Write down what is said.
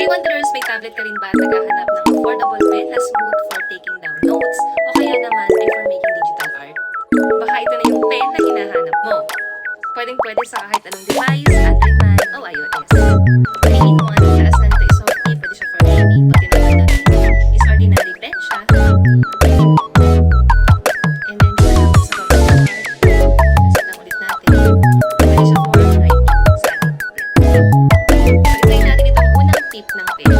wonderers, may tablet ka rin ba at naghahanap ng affordable pen na smooth for taking down notes o kaya naman ay for making digital art? Baka ito na yung pen na hinahanap mo. Pwedeng-pwede sa kahit anong device, Android man o iOS. Piliin mo ang taas na nito is softly, pwede siya for gaming, pati naman natin is ordinary pen siya. And then dito naman sa baba part, kasi lang ulit natin, pwede siya for writing sa ating pen. So, itayin natin itong unang tip ng pen.